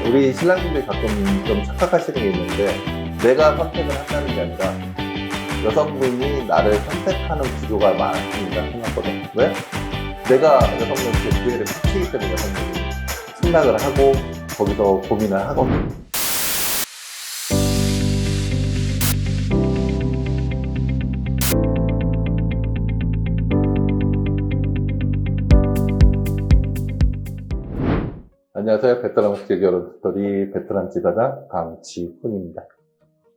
우리 신랑님들이 가끔 좀 착각하시는 게 있는데, 내가 선택을 한다는 게 아니라 여성분이 나를 선택하는 구조가 많습니다, 생각보다. 왜? 내가 여성분한테 기회를 펼치기 때문에 여성분이 생각을 하고 거기서 고민을 하거든요. 안녕하세요. 베트남 국제결혼 스토리 베트남 지사장 강지훈입니다.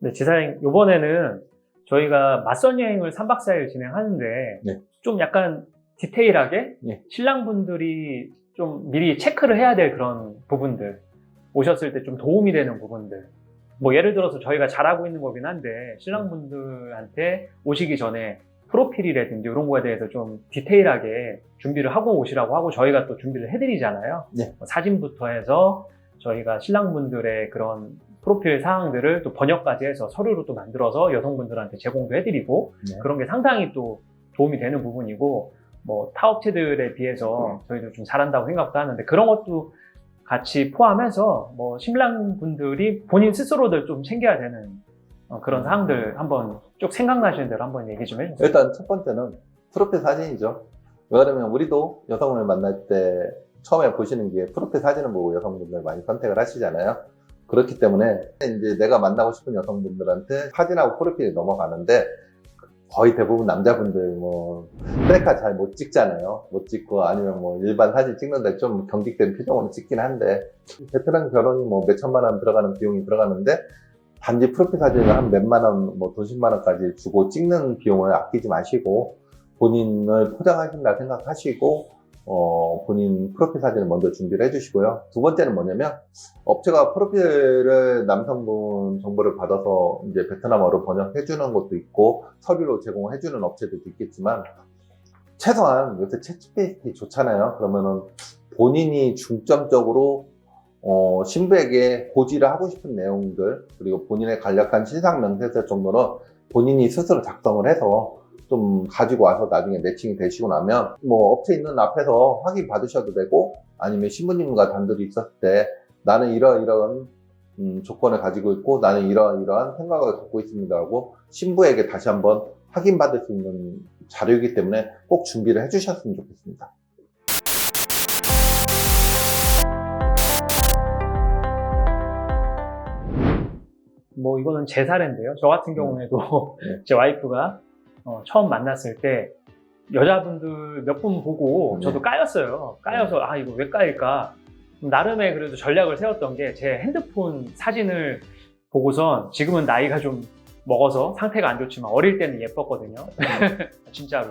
네, 지사님, 이번에는 저희가 맞선 여행을 3박 4일 진행하는데, 네. 좀 약간 디테일하게 네. 신랑분들이 좀 미리 체크를 해야 될 그런 부분들, 오셨을 때 좀 도움이 되는 부분들. 뭐 예를 들어서 저희가 잘하고 있는 거긴 한데, 신랑분들한테 오시기 전에 프로필이라든지 이런 거에 대해서 좀 디테일하게 준비를 하고 오시라고 하고 저희가 또 준비를 해드리잖아요. 네. 사진부터 해서 저희가 신랑분들의 그런 프로필 사항들을 또 번역까지 해서 서류로 또 만들어서 여성분들한테 제공도 해드리고, 네. 그런 게 상당히 또 도움이 되는 부분이고, 뭐 타 업체들에 비해서 저희도 좀 잘한다고 생각도 하는데, 그런 것도 같이 포함해서 뭐 신랑분들이 본인 스스로들 좀 챙겨야 되는 그런 사항들 한번 쭉 생각나시는 대로 한번 얘기 좀 해주세요. 일단 첫 번째는 프로필 사진이죠. 왜냐면 우리도 여성을 만날 때 처음에 보시는 게 프로필 사진을 보고 여성분들 많이 선택을 하시잖아요. 그렇기 때문에 이제 내가 만나고 싶은 여성분들한테 사진하고 프로필이 넘어가는데, 거의 대부분 남자분들 뭐 셀카 잘 못 찍잖아요. 못 찍고 아니면 뭐 일반 사진 찍는데 좀 경직된 표정으로 찍긴 한데, 베트남 결혼이 뭐 몇천만 원 들어가는 비용이 들어가는데, 단지 프로필 사진을 한 몇만 원, 뭐 돈십만 원까지 주고 찍는 비용을 아끼지 마시고 본인을 포장하신다 생각하시고 본인 프로필 사진을 먼저 준비를 해주시고요. 두 번째는 뭐냐면, 업체가 프로필을 남성분 정보를 받아서 이제 베트남어로 번역해주는 것도 있고 서류로 제공해주는 업체들도 있겠지만, 최소한 요새 챗GPT 좋잖아요. 그러면은 본인이 중점적으로 신부에게 고지를 하고 싶은 내용들, 그리고 본인의 간략한 신상 명세서 정도는 본인이 스스로 작성을 해서 좀 가지고 와서 나중에 매칭이 되시고 나면 뭐 업체 있는 앞에서 확인 받으셔도 되고, 아니면 신부님과 단둘이 있었을 때 나는 이러이러한 조건을 가지고 있고 나는 이러이러한 생각을 갖고 있습니다 하고 신부에게 다시 한번 확인받을 수 있는 자료이기 때문에 꼭 준비를 해주셨으면 좋겠습니다. 뭐 이거는 제 사례인데요. 저 같은 경우에도 제 와이프가 처음 만났을 때 여자분들 몇 분 보고 저도 까였어요. 까여서 아 이거 왜 까일까? 나름의 그래도 전략을 세웠던 게, 제 핸드폰 사진을 보고선, 지금은 나이가 좀 먹어서 상태가 안 좋지만 어릴 때는 예뻤거든요. 진짜로.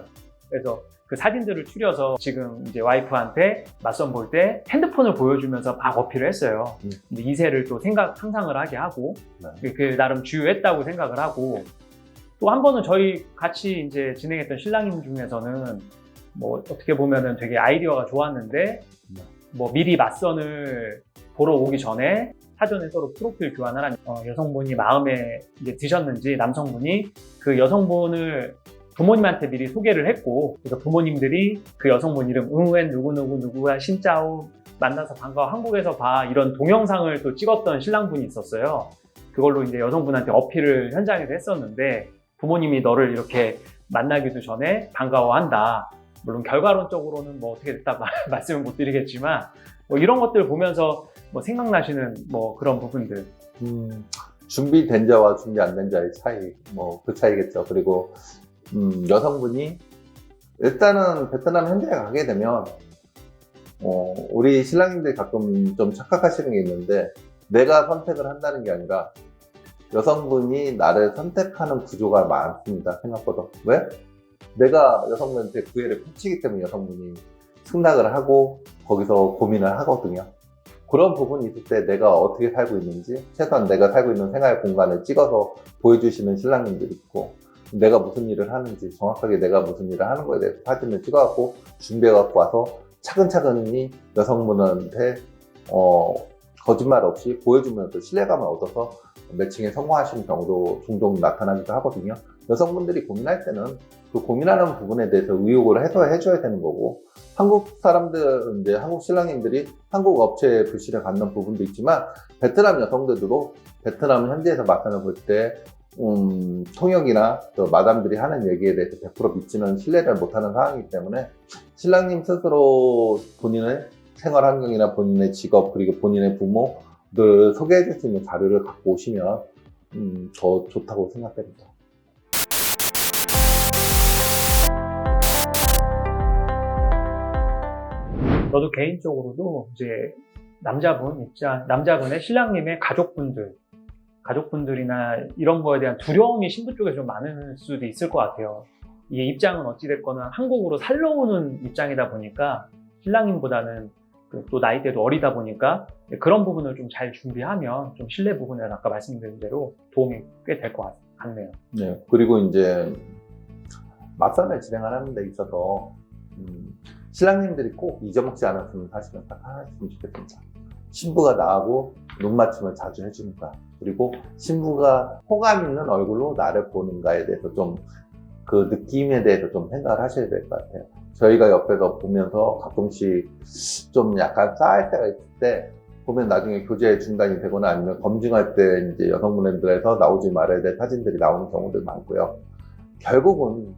그래서 그 사진들을 추려서 지금 이제 와이프한테 맞선 볼 때 핸드폰을 보여주면서 막 어필을 했어요. 근데 이세를 또 상상을 하게 하고, 그 나름 주요했다고 생각을 하고, 또 한 번은 저희 같이 이제 진행했던 신랑님 중에서는 뭐 어떻게 보면은 되게 아이디어가 좋았는데, 뭐 미리 맞선을 보러 오기 전에 사전에 서로 프로필 교환을 하니 여성분이 마음에 이제 드셨는지 남성분이 그 여성분을 부모님한테 미리 소개를 했고, 그래서 부모님들이 그 여성분 이름 응우엔 누구누구누구야 신짜오 만나서 반가워 한국에서 봐, 이런 동영상을 또 찍었던 신랑분이 있었어요. 그걸로 이제 여성분한테 어필을 현장에서 했었는데, 부모님이 너를 이렇게 만나기도 전에 반가워한다. 물론 결과론적으로는 뭐 어떻게 됐다 말씀을 못 드리겠지만, 뭐 이런 것들 보면서 뭐 생각나시는 뭐 그런 부분들. 준비된 자와 준비 안 된 자의 차이, 뭐 그 차이겠죠. 그리고 여성분이 일단은 베트남 현지에 가게 되면 우리 신랑님들이 가끔 좀 착각하시는 게 있는데, 내가 선택을 한다는 게 아니라 여성분이 나를 선택하는 구조가 많습니다, 생각보다. 왜? 내가 여성분한테 기회를 펼치기 때문에 여성분이 승낙을 하고 거기서 고민을 하거든요. 그런 부분이 있을 때 내가 어떻게 살고 있는지, 최소한 내가 살고 있는 생활 공간을 찍어서 보여주시는 신랑님들이 있고, 내가 무슨 일을 하는지, 정확하게 내가 무슨 일을 하는 거에 대해서 사진을 찍어갖고 준비해갖고 와서 차근차근히 여성분한테 거짓말 없이 보여주면서 신뢰감을 얻어서 매칭에 성공하시는 경우도 종종 나타나기도 하거든요. 여성분들이 고민할 때는 그 고민하는 부분에 대해서 의욕을 해소해줘야 되는 거고, 한국 사람들, 이제 한국 신랑님들이 한국 업체에 불신을 갖는 부분도 있지만, 베트남 여성들도 베트남 현지에서 맞선을 볼 때, 통역이나 또 마담들이 하는 얘기에 대해서 100% 믿지는 신뢰를 못하는 상황이기 때문에, 신랑님 스스로 본인의 생활 환경이나 본인의 직업, 그리고 본인의 부모를 소개해 줄 수 있는 자료를 갖고 오시면, 더 좋다고 생각됩니다. 저도 개인적으로도 이제 남자분의 신랑님의 가족분들이나 이런 거에 대한 두려움이 신부 쪽에 좀 많을 수도 있을 것 같아요. 이 입장은 어찌됐거나 한국으로 살러 오는 입장이다 보니까 신랑님보다는 또 나이대도 어리다 보니까 그런 부분을 좀 잘 준비하면 좀 신뢰 부분에 아까 말씀드린 대로 도움이 꽤 될 것 같네요. 네, 그리고 이제 맞선을 진행하는 데 있어서 신랑님들이 꼭 잊어먹지 않았으면 사실은 딱 하나 했으면 좋겠습니다. 신부가 나하고 눈 맞춤을 자주 해주는 거야. 그리고 신부가 호감 있는 얼굴로 나를 보는가에 대해서 좀 그 느낌에 대해서 좀 생각을 하셔야 될 것 같아요. 저희가 옆에서 보면서 가끔씩 좀 약간 싸할 때가 있을 때 보면 나중에 교제 중단이 되거나 아니면 검증할 때 이제 여성분들에서 나오지 말아야 될 사진들이 나오는 경우도 많고요. 결국은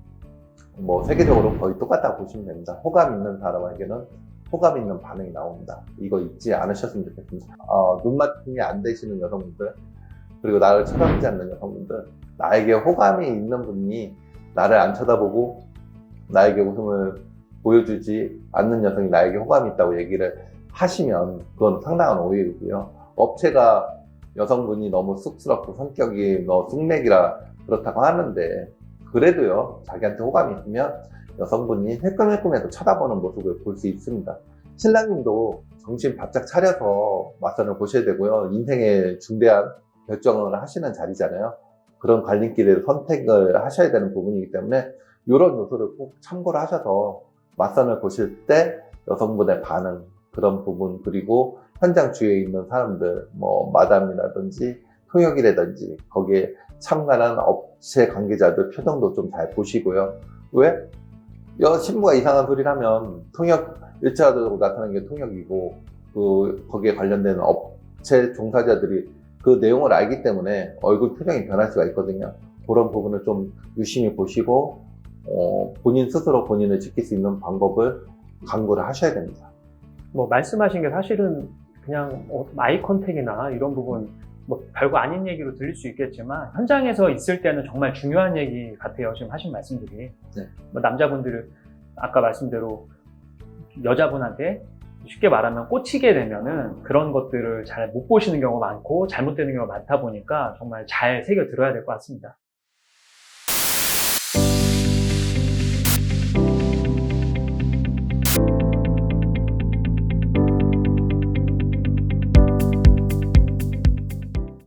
뭐 세계적으로 거의 똑같다고 보시면 됩니다. 호감 있는 사람에게는 호감 있는 반응이 나옵니다. 이거 잊지 않으셨으면 좋겠습니다. 눈 맞춤이 안 되시는 여성분들, 그리고 나를 쳐다보지 않는 여성분들, 나에게 호감이 있는 분이 나를 안 쳐다보고 나에게 웃음을 보여주지 않는 여성이 나에게 호감이 있다고 얘기를 하시면 그건 상당한 오해이고요. 업체가 여성분이 너무 쑥스럽고 성격이 너 쑥맥이라 그렇다고 하는데, 그래도요, 자기한테 호감이 있으면 여성분이 힐끔힐끔해도 쳐다보는 모습을 볼 수 있습니다. 신랑님도 정신 바짝 차려서 맞선을 보셔야 되고요. 인생의 중대한 결정을 하시는 자리잖아요. 그런 갈림길을 선택을 하셔야 되는 부분이기 때문에 이런 요소를 꼭 참고를 하셔서 맞선을 보실 때 여성분의 반응, 그런 부분, 그리고 현장 주위에 있는 사람들, 뭐 마담이라든지 통역이라든지 거기에 참관한 업체 관계자들 표정도 좀 잘 보시고요. 왜? 신부가 이상한 소리를 하면 통역, 1차적으로 나타나는 게 통역이고, 거기에 관련된 업체 종사자들이 그 내용을 알기 때문에 얼굴 표정이 변할 수가 있거든요. 그런 부분을 좀 유심히 보시고, 본인 스스로 본인을 지킬 수 있는 방법을 강구를 하셔야 됩니다. 뭐 말씀하신 게 사실은 그냥 아이 컨택이나 이런 부분 뭐 별거 아닌 얘기로 들릴 수 있겠지만 현장에서 있을 때는 정말 중요한 얘기 같아요. 지금 하신 말씀들이. 네. 뭐 남자분들은 아까 말씀대로 여자분한테 쉽게 말하면 꽂히게 되면은 그런 것들을 잘 못 보시는 경우가 많고 잘못되는 경우가 많다 보니까 정말 잘 새겨 들어야 될 것 같습니다.